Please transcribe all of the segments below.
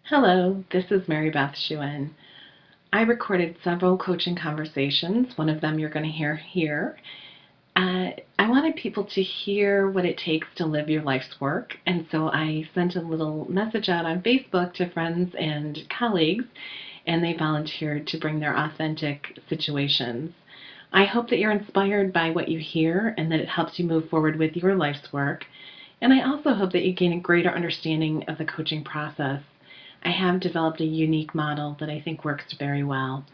Hello, this is Mary Beth Shewan. I recorded several coaching conversations. One of them you're going to hear here. I wanted people to hear what it takes to live your life's work, and so I sent a little message out on Facebook to friends and colleagues, and they volunteered to bring their authentic situations. I hope that you're inspired by what you hear and that it helps you move forward with your life's work. And I also hope that you gain a greater understanding of the coaching process. I have developed a unique model that I think works very well.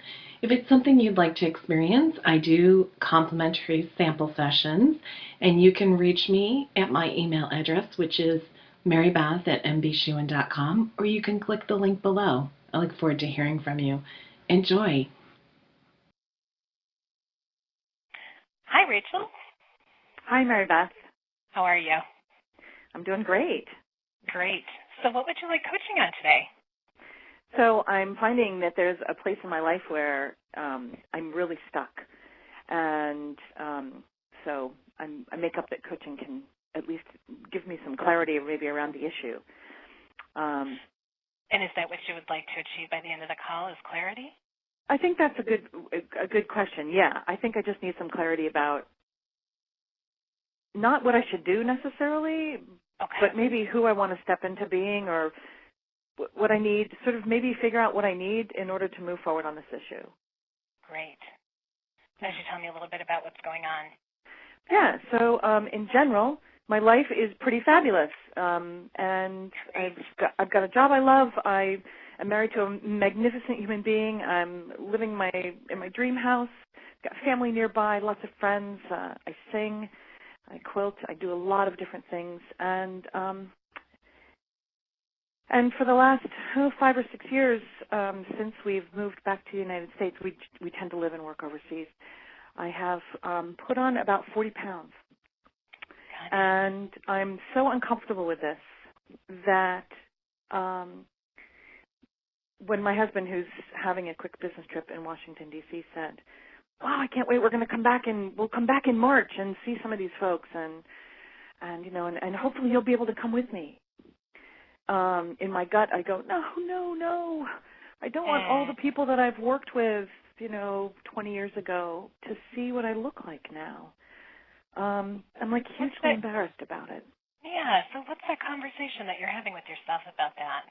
If it's something you'd like to experience, I do complimentary sample sessions, and you can reach me at my email address, which is marybeth@mbshewan.com, or you can click the link below. I look forward to hearing from you. Enjoy. Hi, Rachel. Hi, Mary Beth. How are you? I'm doing great. Great. So what would you like coaching on today? So I'm finding that there's a place in my life where I'm really stuck. And so I make up that coaching can at least give me some clarity maybe around the issue. And is that what you would like to achieve by the end of the call, is clarity? I think that's a good question. Yeah, I think I just need some clarity about not what I should do necessarily, but maybe who I want to step into being, or what I need, sort of maybe figure out what I need in order to move forward on this issue. Great. Why don't you tell me a little bit about what's going on? Yeah, so in general, my life is pretty fabulous, and I've got a job I love. I am married to a magnificent human being. I'm living in my dream house. Got family nearby, lots of friends. I sing, I quilt, I do a lot of different things, and for the last 5 or 6 years, since we've moved back to the United States, we tend to live and work overseas. I have put on about 40 pounds, and I'm so uncomfortable with this that when my husband, who's having a quick business trip in Washington, D.C., said, "Wow, I can't wait. We'll come back in March and see some of these folks, and hopefully you'll be able to come with me." In my gut, I go, no. I don't want all the people that I've worked with, 20 years ago to see what I look like now. I'm like hugely embarrassed about it. Yeah, so what's that conversation that you're having with yourself about that?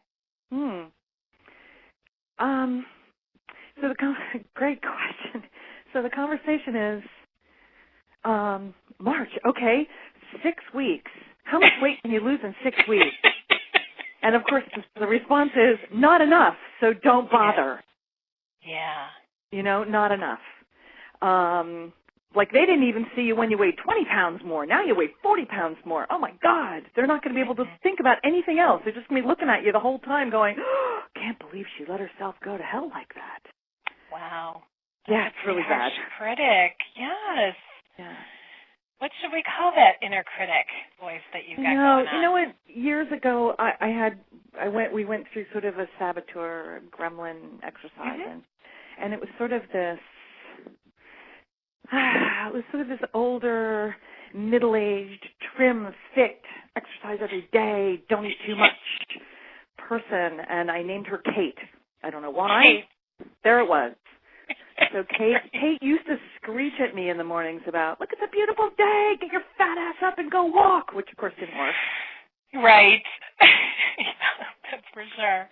Great question. So the conversation is, March, okay, 6 weeks. How much weight can you lose in 6 weeks? And, of course, the response is, not enough, so don't bother. Yeah. Not enough. Like they didn't even see you when you weighed 20 pounds more. Now you weigh 40 pounds more. Oh, my God. They're not going to be able to think about anything else. They're just going to be looking at you the whole time going, oh, can't believe she let herself go to hell like that. Wow. Yeah, it's really bad. Critic, yes. Yeah. What should we call that inner critic voice that you've got going on? You know what? Years ago, we went through sort of a saboteur, gremlin exercise, and it was sort of this. It was sort of this older, middle-aged, trim, fit, exercise every day, don't eat too much person, and I named her Kate. I don't know why. Kate. There it was. So Kate used to screech at me in the mornings about, look, it's a beautiful day, get your fat ass up and go walk, which of course didn't work. Right. Yeah, that's for sure.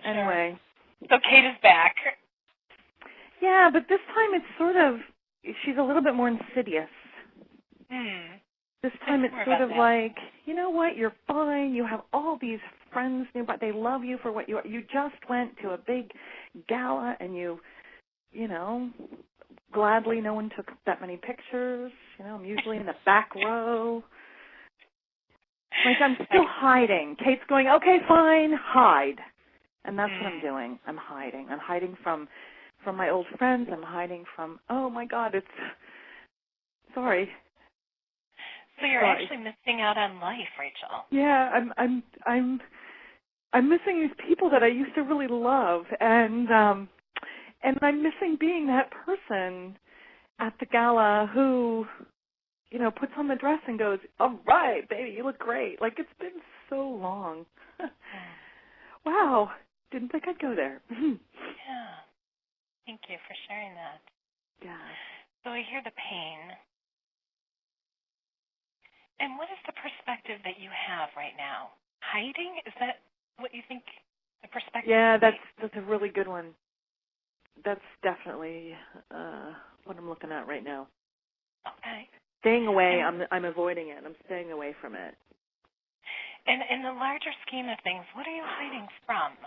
Anyway. So Kate is back. Yeah, but this time it's sort of, she's a little bit more insidious. This time it's sort of like, you know what, you're fine, you have all these friends nearby, they love you for what you are. You just went to a big gala and gladly no one took that many pictures. I'm usually in the back row. Like I'm still hiding. Kate's going, okay, fine, hide. And that's what I'm doing. I'm hiding. I'm hiding from my old friends. I'm hiding from, oh my God, sorry. So you're actually missing out on life, Rachel. Yeah, I'm missing these people that I used to really love, and I'm missing being that person at the gala who, puts on the dress and goes, all right, baby, you look great. Like, it's been so long. Wow. Didn't think I'd go there. Yeah. Thank you for sharing that. Yeah. So I hear the pain. And what is the perspective that you have right now? Hiding? Is that what you think the perspective Yeah, is? that's a really good one. That's definitely what I'm looking at right now. Okay. Staying away, And, I'm avoiding it. I'm staying away from it. and in the larger scheme of things, what are you hiding from?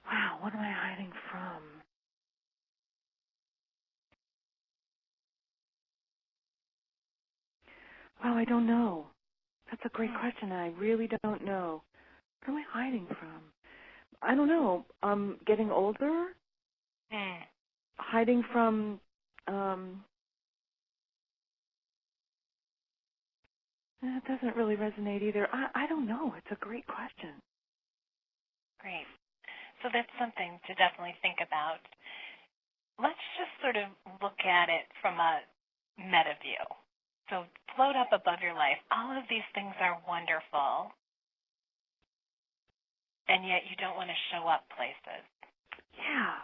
Wow, what am I hiding from? Wow, I don't know. That's a great question. I really don't know. What am I hiding from? I don't know. Getting older, hiding from that doesn't really resonate either. I don't know. It's a great question. Great. So that's something to definitely think about. Let's just sort of look at it from a meta view. So float up above your life. All of these things are wonderful, and yet you don't want to show up places. Yeah.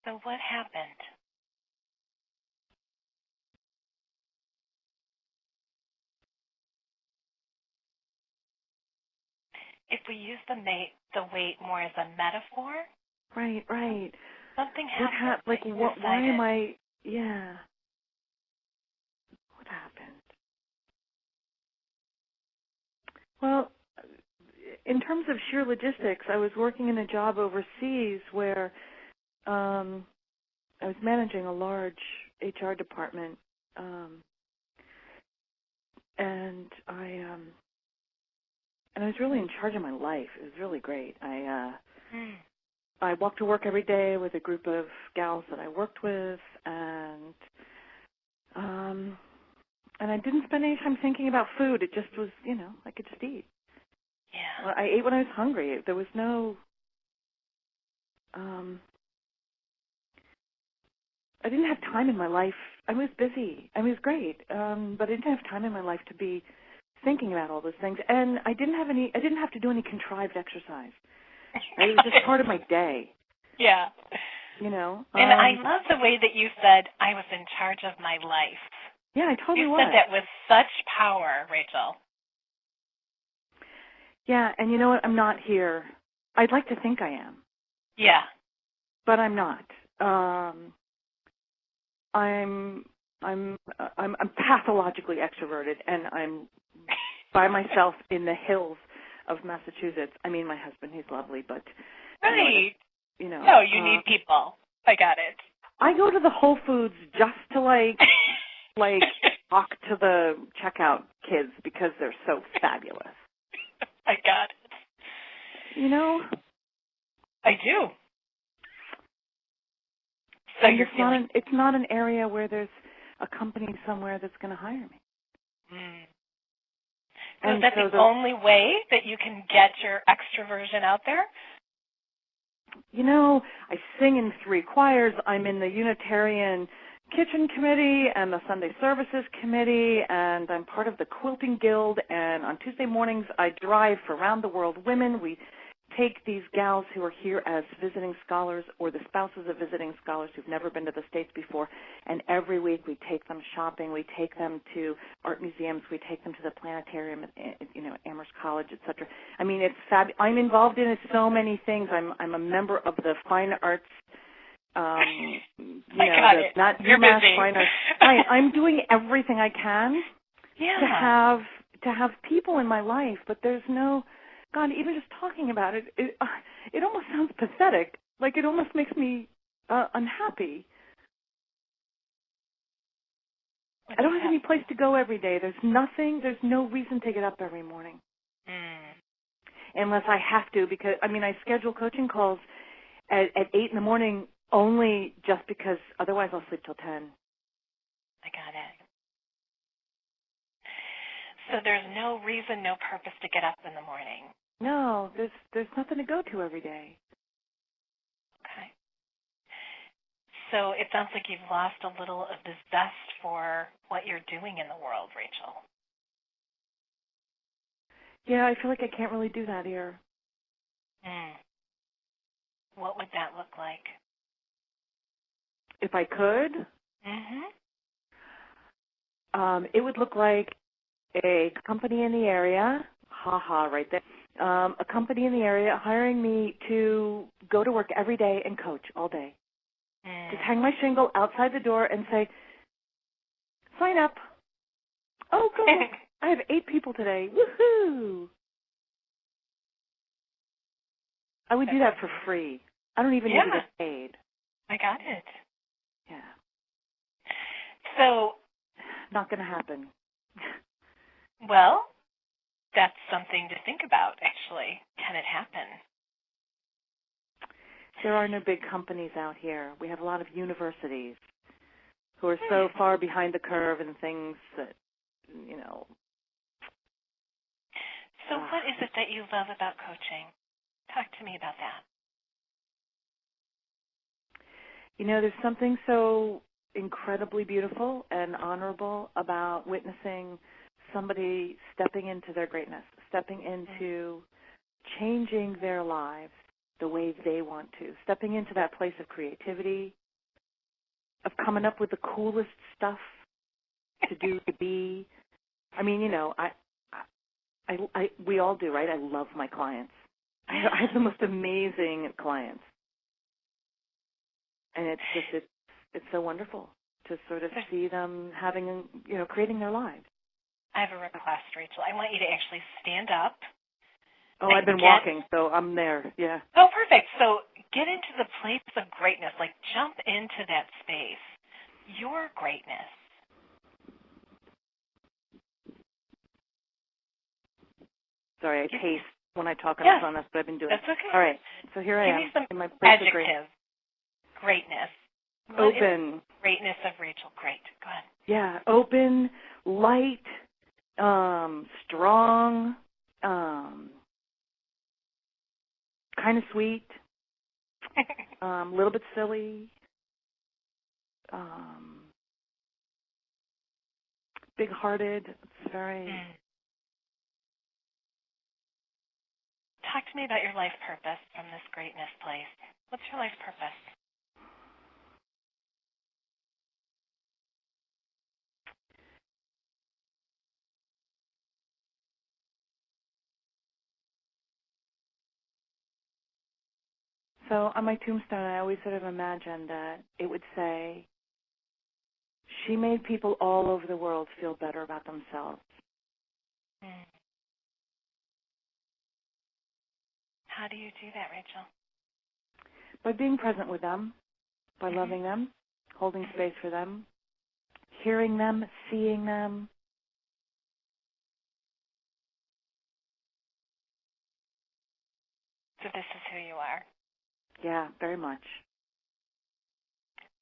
So what happened? If we use the weight more as a metaphor, Right. something What happened. like what? Why am I? Yeah. What happened? Well, in terms of sheer logistics, I was working in a job overseas where I was managing a large HR department, and I was really in charge of my life. It was really great. I walked to work every day with a group of gals that I worked with, and I didn't spend any time thinking about food. It just was, I could just eat. Yeah. I ate when I was hungry. There was no, I didn't have time in my life. I was busy. I was great, but I didn't have time in my life to be thinking about all those things. And I didn't have to do any contrived exercise. Right? It was just part of my day. Yeah. And I love the way that you said, I was in charge of my life. Yeah, I totally was. You said that with such power, Rachel. Yeah, and you know what? I'm not here. I'd like to think I am. Yeah. But I'm not. I'm pathologically extroverted, and I'm by myself in the hills of Massachusetts. I mean, my husband, he's lovely, but right. No, you need people. I got it. I go to the Whole Foods just to like talk to the checkout kids because they're so fabulous. I got it. I do. So and it's not an area where there's a company somewhere that's going to hire me. So is that the only way that you can get your extroversion out there? I sing in 3 choirs. I'm in the Unitarian Kitchen Committee and the Sunday Services Committee, and I'm part of the Quilting Guild, and on Tuesday mornings I drive for Round the World Women. We take these gals who are here as visiting scholars or the spouses of visiting scholars who've never been to the States before, and every week we take them shopping, we take them to art museums, we take them to the planetarium at Amherst College, etc. I mean, it's I'm involved in so many things. I'm a member of the Fine Arts not UMass Fine Arts. I'm doing everything I can to have people in my life, but there's no God, even just talking about it, it almost sounds pathetic. Like it almost makes me unhappy. I don't have any place to go every day. There's no reason to get up every morning. Unless I have to, because, I schedule coaching calls at 8 in the morning only just because otherwise I'll sleep till 10. I got it. So there's no reason, no purpose to get up in the morning. No, there's nothing to go to every day. Okay. So it sounds like you've lost a little of the zest for what you're doing in the world, Rachel. Yeah, I feel like I can't really do that here. What would that look like? If I could, it would look like a company in the area, right there, a company in the area hiring me to go to work every day and coach all day. Just hang my shingle outside the door and say, sign up. Oh, good. I have 8 people today. Woohoo! I would do that for free. I don't even need to get paid. I got it. Yeah. So, not going to happen. Well, that's something to think about, actually. Can it happen? There are no big companies out here. We have a lot of universities who are so far behind the curve in things that, you know. So what is it that you love about coaching? Talk to me about that. You know, there's something so incredibly beautiful and honorable about witnessing somebody stepping into their greatness, stepping into changing their lives the way they want to, stepping into that place of creativity, of coming up with the coolest stuff to do, to be. I mean, you know, we all do, right? I love my clients. I have the most amazing clients. And it's just, it's so wonderful to sort of see them having, you know, creating their lives. I have a request, Rachel. I want you to actually stand up. Oh, I've been walking, so I'm there, yeah. Oh, perfect. So get into the place of greatness, like jump into that space. Your greatness. Sorry, I pace when I talk on the phone. That's what I've been doing. That's okay. All right, so here I am. Give me some in my place adjectives. Greatness. Open. Greatness of Rachel. Great. Go ahead. Yeah, open, light, strong, kind of sweet, a little bit silly, big-hearted. It's very... Talk to me about your life purpose from this greatness place. What's your life purpose? So on my tombstone, I always sort of imagined that it would say, she made people all over the world feel better about themselves. How do you do that, Rachel? By being present with them, by loving them, holding space for them, hearing them, seeing them. So this is who you are. Yeah, very much.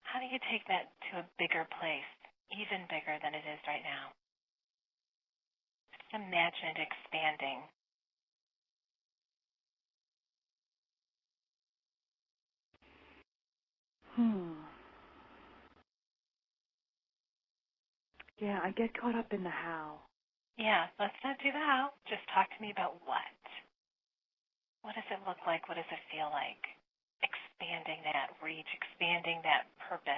How do you take that to a bigger place, even bigger than it is right now? Just imagine it expanding. Yeah, I get caught up in the how. Yeah, let's not do the how. Just talk to me about what. What does it look like? What does it feel like? Expanding that reach, expanding that purpose.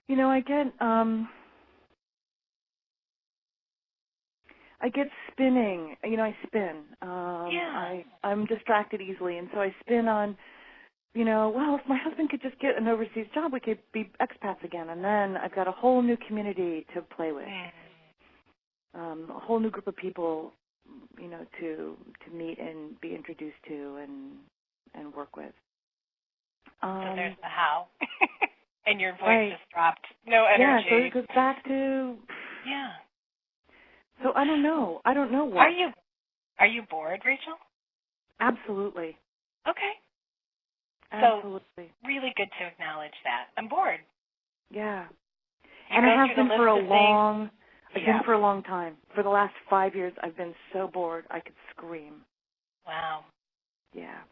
You know, I get spinning. You know, I spin. I'm distracted easily, and so I spin on, you know, well, if my husband could just get an overseas job, we could be expats again, and then I've got a whole new community to play with, a whole new group of people, you know, to meet and be introduced to and work with. So there's the how. And your voice just dropped. No energy. Yeah, so it goes back to... Yeah. So I don't know. I don't know what. Are you bored, Rachel? Absolutely. Okay. Absolutely. So really good to acknowledge that. I'm bored. Yeah. And I have been for a I've Yeah. been for a long time. For the last 5 years, I've been so bored I could scream. Wow. Yeah.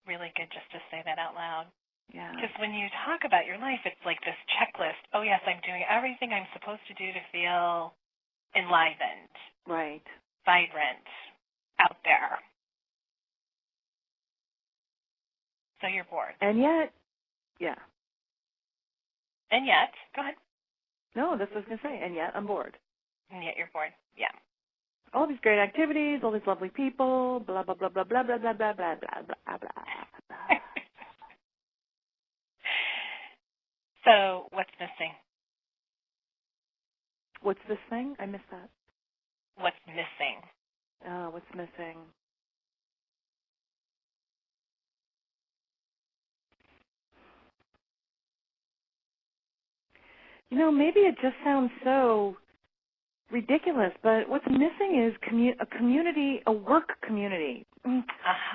Really good just to say that out loud. Yeah. Because when you talk about your life, it's like this checklist. Oh, yes, I'm doing everything I'm supposed to do to feel enlivened, Right. vibrant, out there. So you're bored. And yet, yeah. And yet, go ahead. No, that's what I was going to say. And yet, I'm bored. And yet you're bored. Yeah. All these great activities, all these lovely people, blah, blah, blah, blah, blah, blah, blah, blah, blah, blah, blah, blah. So what's missing? What's this thing? I missed that. What's missing? What's missing? You know, maybe it just sounds so ridiculous, but what's missing is a community, a work community. And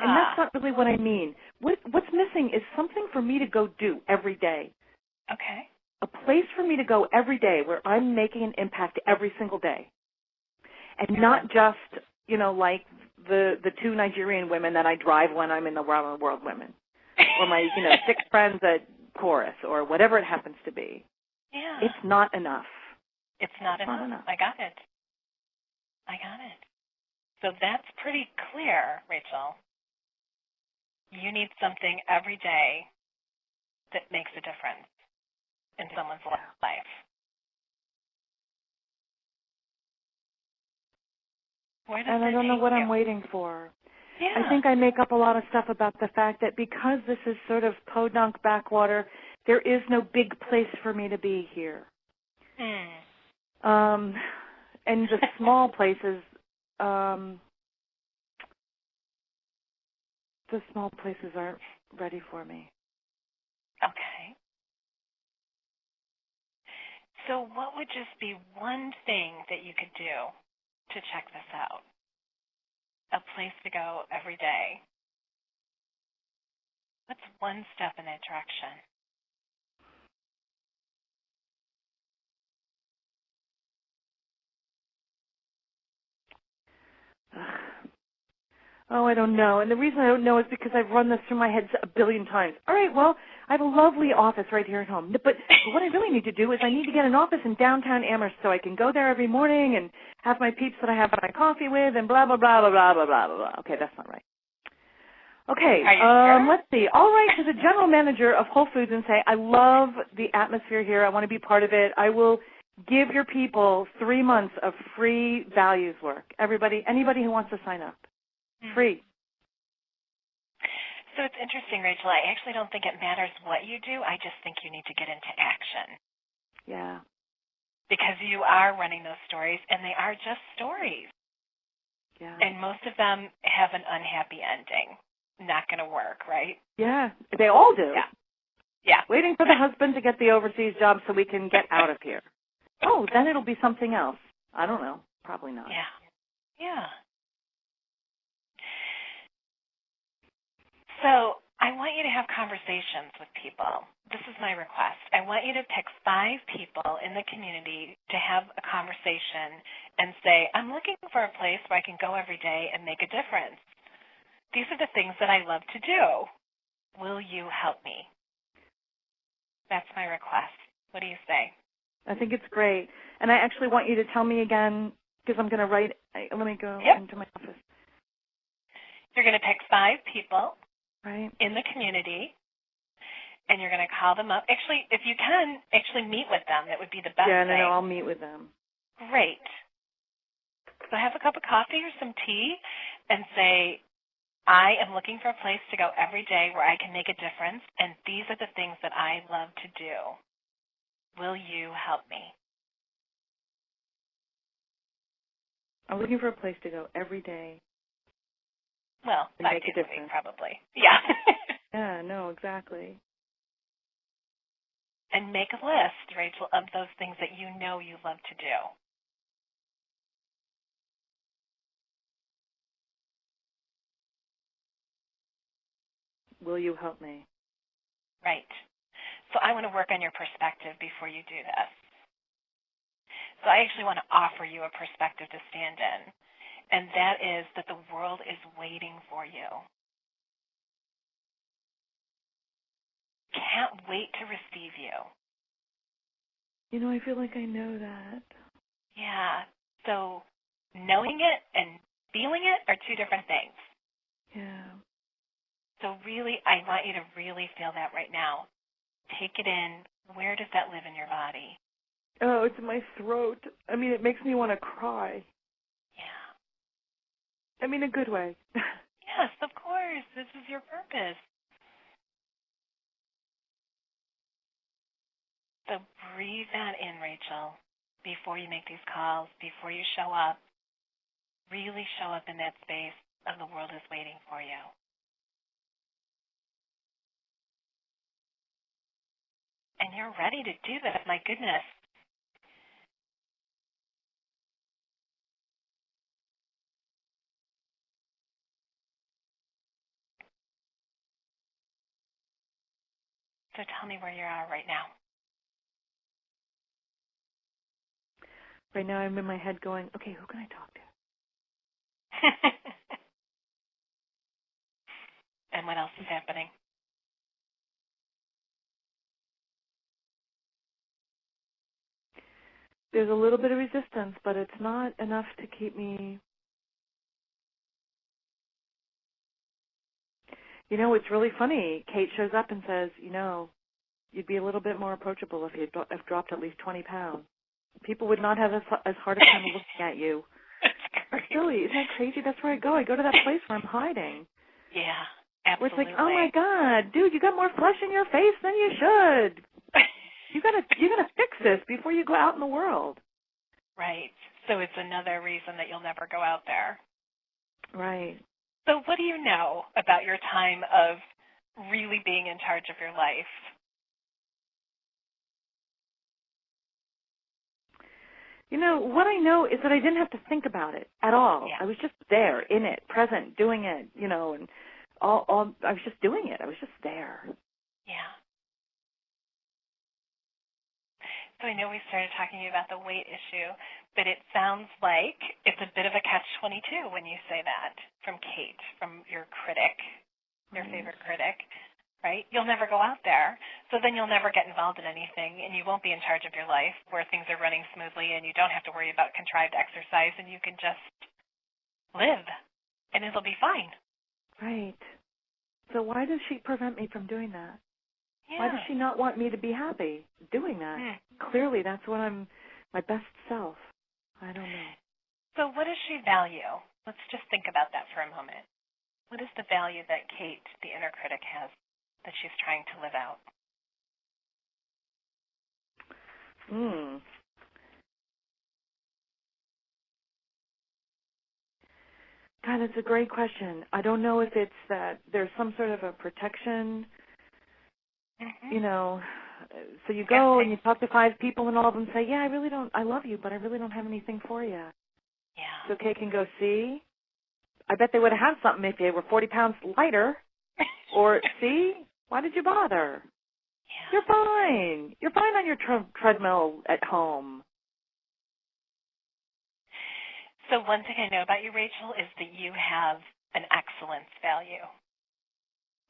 that's not really what I mean. What's missing is something for me to go do every day. Okay. A place for me to go every day where I'm making an impact every single day. And not just, you know, like the 2 Nigerian women that I drive when I'm in the World Women. Or my, 6 friends at Chorus or whatever it happens to be. Yeah. It's not enough. It's not enough. I got it. So that's pretty clear, Rachel. You need something every day that makes a difference in someone's life. And I don't know what I'm waiting for. Yeah. I think I make up a lot of stuff about the fact that because this is sort of podunk backwater, there is no big place for me to be here. And the small places, aren't ready for me. Okay. So what would just be one thing that you could do to check this out? A place to go every day. What's one step in that direction? Oh, I don't know. And the reason I don't know is because I've run this through my head a billion times. All right, well, I have a lovely office right here at home. But what I really need to do is I need to get an office in downtown Amherst so I can go there every morning and have my peeps that I have my coffee with and blah, blah, blah, blah, blah, blah, blah, blah, blah. Okay, that's not right. Okay, sure? Let's see. I'll write to the general manager of Whole Foods and say, I love the atmosphere here. I want to be part of it. I will give your people 3 months of free values work. Anybody who wants to sign up. Free. So it's interesting, Rachel. I actually don't think it matters what you do. I just think you need to get into action. Yeah. Because you are running those stories, and they are just stories. Yeah. And most of them have an unhappy ending. Not going to work, right? Yeah. They all do. Yeah. Waiting for the husband to get the overseas job so we can get out of here. Oh, then it'll be something else. I don't know. Probably not. Yeah. Yeah. So I want you to have conversations with people. This is my request. I want you to pick 5 people in the community to have a conversation and say, I'm looking for a place where I can go every day and make a difference. These are the things that I love to do. Will you help me? That's my request. What do you say? I think it's great. And I actually want you to tell me again, because I'm going to write, let me go into my office. You're going to pick 5 people. Right. In the community, and you're going to call them up. Actually, if you can, actually meet with them. That would be the best thing. Yeah, no, I'll meet with them. Great. So have a cup of coffee or some tea and say, I am looking for a place to go every day where I can make a difference, and these are the things that I love to do. Will you help me? I'm looking for a place to go every day. Well, 5 make days a a difference. week, probably. Yeah. Yeah, no, exactly. And make a list, Rachel, of those things that you know you love to do. Will you help me? Right. So I want to work on your perspective before you do this. So I actually want to offer you a perspective to stand in, and that is that the world is waiting for you. Can't wait to receive you. You know, I feel like I know that. Yeah. So knowing it and feeling it are two different things. Yeah. So really, I want you to really feel that right now. Take it in. Where does that live in your body? Oh, it's in my throat. I mean, it makes me want to cry. Yeah. I mean, a good way. Yes, of course. This is your purpose. So breathe that in, Rachel, before you make these calls, before you show up. Really show up in that space of the world is waiting for you. And you're ready to do this, my goodness. So tell me where you are right now. Right now I'm in my head going, okay, who can I talk to? And what else is happening? There's a little bit of resistance, but it's not enough to keep me. You know, it's really funny. Kate shows up and says, you know, you'd be a little bit more approachable if you'd have dropped at least 20 pounds. People would not have as hard a time looking at you. That's Silly. Isn't that crazy? That's where I go. I go to that place where I'm hiding. Yeah, Where absolutely. it's like, oh my God, dude, you got more flesh in your face than you should. You gotta fix this before you go out in the world. Right. So it's another reason that you'll never go out there. Right. So what do you know about your time of really being in charge of your life? You know, what I know is that I didn't have to think about it at all. Yeah. I was just there, in it, present, doing it, you know, and all I was just doing it. I was just there. Yeah. So I know we started talking about the weight issue, but it sounds like it's a bit of a catch-22 when you say that from Kate, from your critic, your favorite critic, right? You'll never go out there, so then you'll never get involved in anything, and you won't be in charge of your life where things are running smoothly and you don't have to worry about contrived exercise and you can just live, and it'll be fine. Right. So why does she prevent me from doing that? Yeah. Why does she not want me to be happy doing that? Clearly, that's when I'm my best self. I don't know. So what does she value? Let's just think about that for a moment. What is the value that Kate, the inner critic, has that she's trying to live out? God, that's a great question. I don't know if it's that there's some sort of a protection, you know, so you go and you talk to 5 people and all of them say, yeah, I love you, but I really don't have anything for you. Yeah. So Kate can go, see, I bet they would have had something if they were 40 pounds lighter. Or, see, why did you bother? Yeah. You're fine. You're fine on your treadmill at home. So one thing I know about you, Rachel, is that you have an excellence value.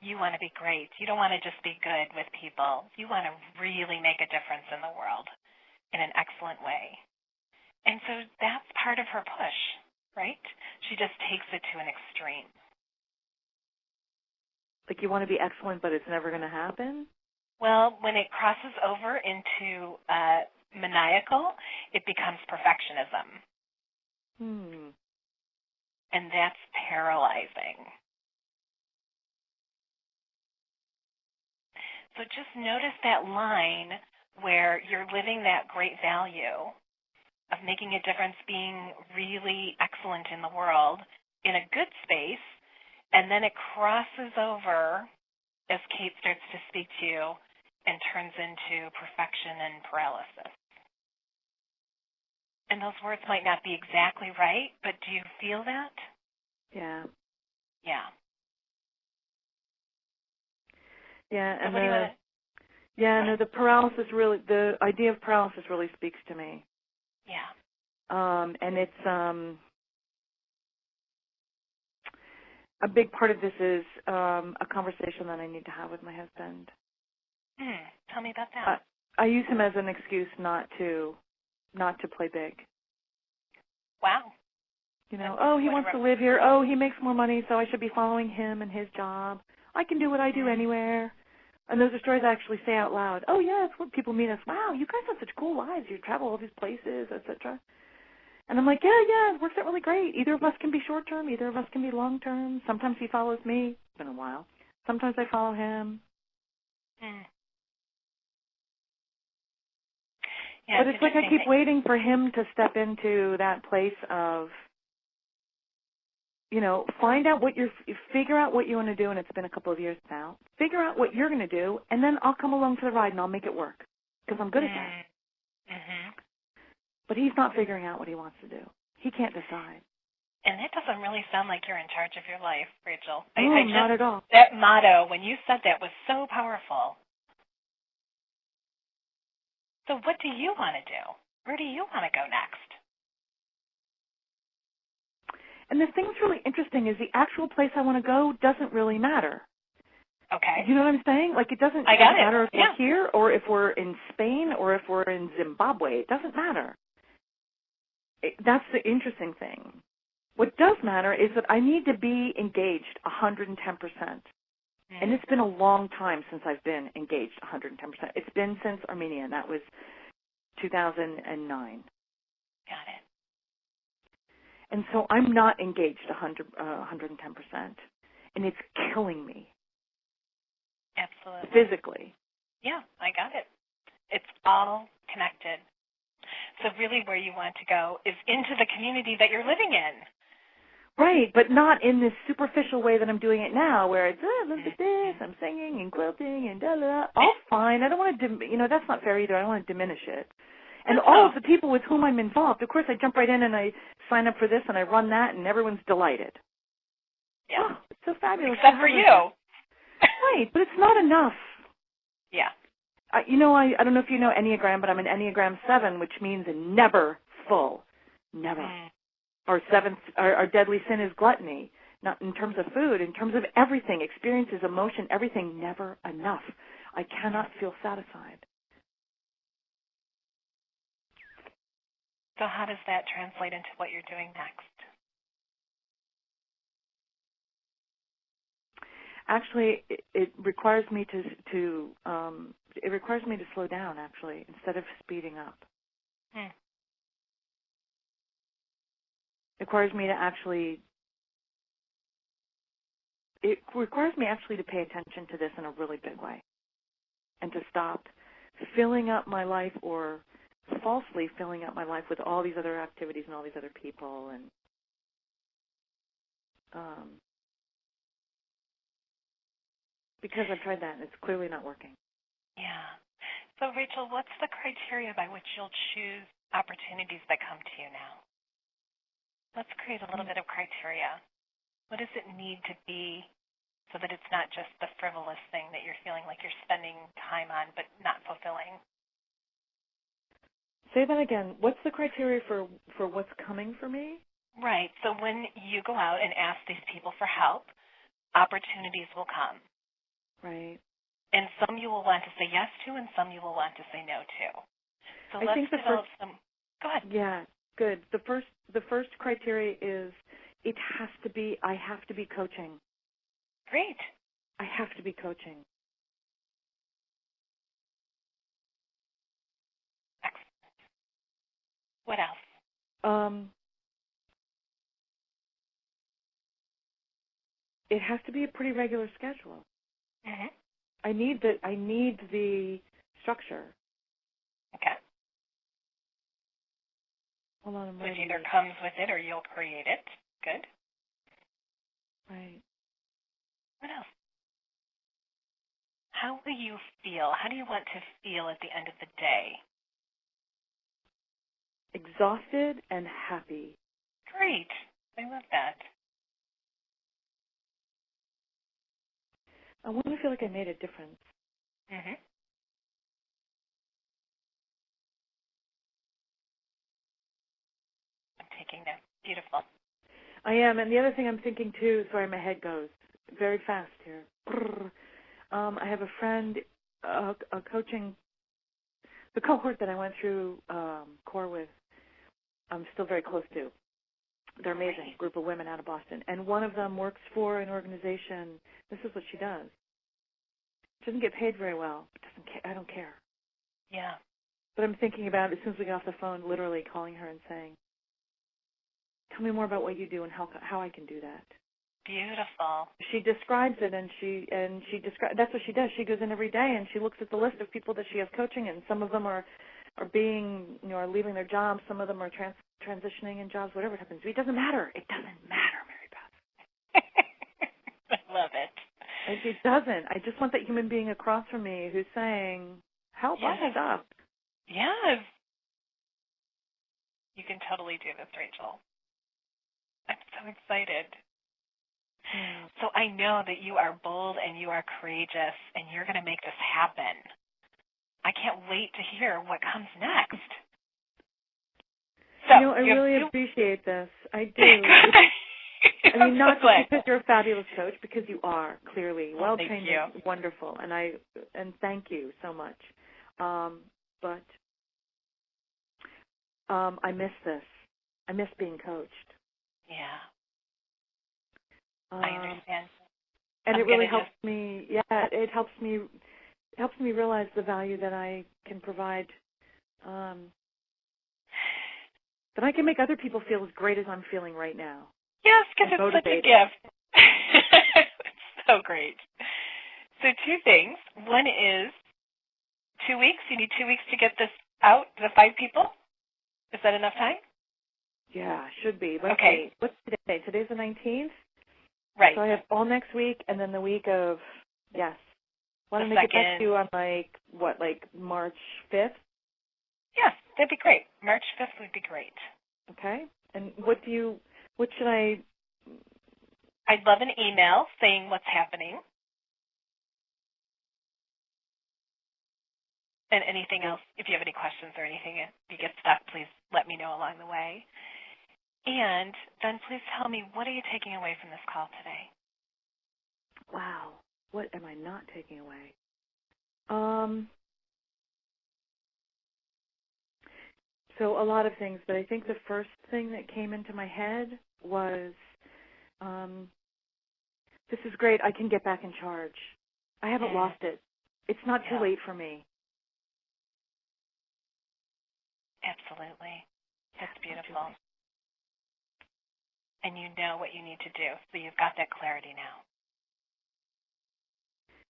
You want to be great. You don't want to just be good with people. You want to really make a difference in the world in an excellent way. And so that's part of her push, right? She just takes it to an extreme. Like you want to be excellent, but it's never going to happen? Well, when it crosses over into maniacal, it becomes perfectionism. And that's paralyzing. So just notice that line where you're living that great value of making a difference, being really excellent in the world in a good space, and then it crosses over as Kate starts to speak to you and turns into perfection and paralysis. And those words might not be exactly right, but do you feel that? Yeah. Yeah. Yeah, So and what do you want to... the paralysis really, the idea of paralysis really speaks to me. Yeah. And it's a big part of this is a conversation that I need to have with my husband. Tell me about that. I use him as an excuse not to play big. Wow. You know, oh, he wants to live here. Oh, he makes more money, so I should be following him and his job. I can do what I do anywhere. And those are stories I actually say out loud. Oh, yeah, it's where people meet us. Wow, you guys have such cool lives. You travel all these places, etc. And I'm like, yeah, it works out really great. Either of us can be short-term. Either of us can be long-term. Sometimes he follows me. It's been a while. Sometimes I follow him. Yeah, but it's like I keep waiting for him to step into that place of, you know, figure out what you want to do, and it's been a couple of years now. Figure out what you're going to do, and then I'll come along for the ride, and I'll make it work, because I'm good at that. Mm-hmm. But he's not figuring out what he wants to do. He can't decide. And that doesn't really sound like you're in charge of your life, Rachel. Not at all. That motto, when you said that, was so powerful. So what do you want to do? Where do you want to go next? And the thing that's really interesting is the actual place I want to go doesn't really matter. Okay. You know what I'm saying? Like, it doesn't matter if we're here or if we're in Spain or if we're in Zimbabwe. It doesn't matter. That's the interesting thing. What does matter is that I need to be engaged 110%. And it's been a long time since I've been engaged 110%. It's been since Armenia, and that was 2009. Got it. And so I'm not engaged 110%, and it's killing me. Absolutely. Physically. Yeah, I got it. It's all connected. So really where you want to go is into the community that you're living in. Right, but not in this superficial way that I'm doing it now, where it's, look at this, I'm singing and quilting and da-da-da. All fine. I don't want to, that's not fair either. I don't want to diminish it. And all of the people with whom I'm involved, of course, I jump right in and I sign up for this and I run that, and everyone's delighted. Yeah. Oh, it's so fabulous. Except for you. Right, but it's not enough. Yeah. I don't know if you know Enneagram, but I'm an Enneagram 7, which means never full. Never. Our deadly sin is gluttony, not in terms of food, in terms of everything, experiences, emotion, everything, never enough. I cannot feel satisfied. So how does that translate into what you're doing next? Actually, it requires me to slow down, actually, instead of speeding up. It requires me actually to pay attention to this in a really big way, and to stop filling up my life or falsely filling up my life with all these other activities and all these other people, and because I've tried that and it's clearly not working. Yeah. So Rachel, what's the criteria by which you'll choose opportunities that come to you now? Let's create a little bit of criteria. What does it need to be so that it's not just the frivolous thing that you're feeling like you're spending time on but not fulfilling? Say that again. What's the criteria for what's coming for me? Right. So when you go out and ask these people for help, opportunities will come. Right. And some you will want to say yes to, and some you will want to say no to. So let's develop some. Go ahead. Yeah, good. The first criteria is I have to be coaching. Great. I have to be coaching. Excellent. What else? It has to be a pretty regular schedule. Mm-hmm. I need the structure. Okay. Hold on, Which either comes with it or you'll create it. Good. Right. What else? How will you feel? How do you want to feel at the end of the day? Exhausted and happy. Great. I love that. I want to feel like I made a difference. Mm-hmm. thinking there. Beautiful. I am, and the other thing I'm thinking too, sorry, my head goes very fast here. I have a friend, a coaching, the cohort that I went through core with, I'm still very close to. They're amazing, group of women out of Boston. And one of them works for an organization. This is what she does. She doesn't get paid very well, but doesn't care. I don't care. Yeah. But I'm thinking about, as soon as we get off the phone, literally calling her and saying, tell me more about what you do and how I can do that. Beautiful. She describes it, and she describes. That's what she does. She goes in every day and she looks at the list of people that she has coaching, and some of them are being, are leaving their jobs. Some of them are transitioning in jobs. Whatever it happens to be, it doesn't matter. It doesn't matter, Mary Beth. I love it. It doesn't. I just want that human being across from me who's saying, "Help, yes. I'm stuck." Yes. You can totally do this, Rachel. I'm so excited. So I know that you are bold and you are courageous and you're going to make this happen. I can't wait to hear what comes next. So, I really appreciate this. I do. I mean, not just because you're a fabulous coach, because you are, clearly. Well-trained and wonderful. And thank you so much. But I miss this. I miss being coached. Yeah. I understand. And it really helps me. Yeah, it helps me realize the value that I can provide. That I can make other people feel as great as I'm feeling right now. Yes, because it's such a gift. It's so great. So 2 things. One is 2 weeks. You need 2 weeks to get this out to 5 people. Is that enough time? Yeah, should be. Let's okay. See. What's today? Today's the 19th? Right. So I have all next week and then the week of, yes. Why don't I get back to you on March 5th? Yes, that'd be great. March 5th would be great. Okay. And what should I? I'd love an email saying what's happening. And anything else, if you have any questions or anything, if you get stuck, please let me know along the way. And then please tell me, what are you taking away from this call today? Wow. What am I not taking away? So a lot of things, but I think the first thing that came into my head was, this is great. I can get back in charge. I haven't lost it. It's not too late for me. Absolutely. That's beautiful. And you know what you need to do, so you've got that clarity now.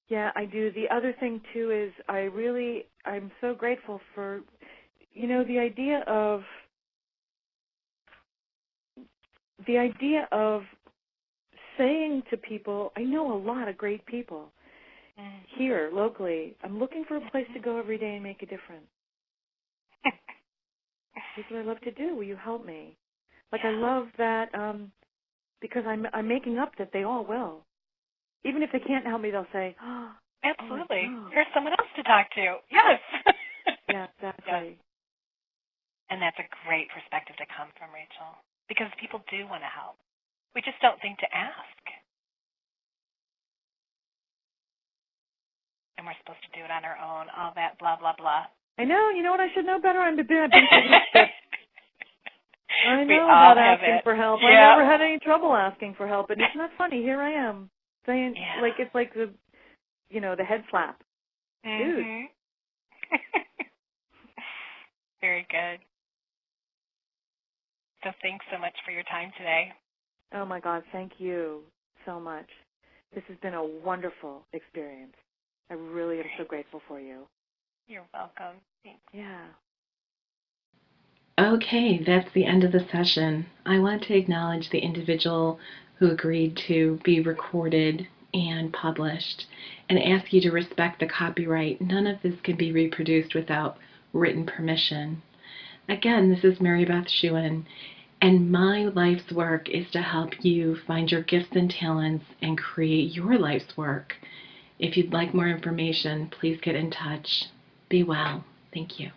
Yeah, I do. The other thing, too, is I'm so grateful for, the idea of saying to people, I know a lot of great people here locally. I'm looking for a place to go every day and make a difference. This is what I love to do. Will you help me? I love that because I'm making up that they all will. Even if they can't help me, they'll say, oh, absolutely. Oh, here's someone else to talk to. Yes. Yeah, exactly. Yes. And that's a great perspective to come from, Rachel, because people do want to help. We just don't think to ask. And we're supposed to do it on our own, all that blah, blah, blah. I know. You know what? I should know better. I've been through this. I know about asking for help. Yeah. I never had any trouble asking for help. And isn't that funny? Here I am saying, it's like the, the head slap. Dude. Very good. So thanks so much for your time today. Oh, my God. Thank you so much. This has been a wonderful experience. I really am so grateful for you. You're welcome. Thanks. Yeah. Okay, that's the end of the session. I want to acknowledge the individual who agreed to be recorded and published and ask you to respect the copyright. None of this can be reproduced without written permission. Again, this is Mary Beth Shewan, and my life's work is to help you find your gifts and talents and create your life's work. If you'd like more information, please get in touch. Be well. Thank you.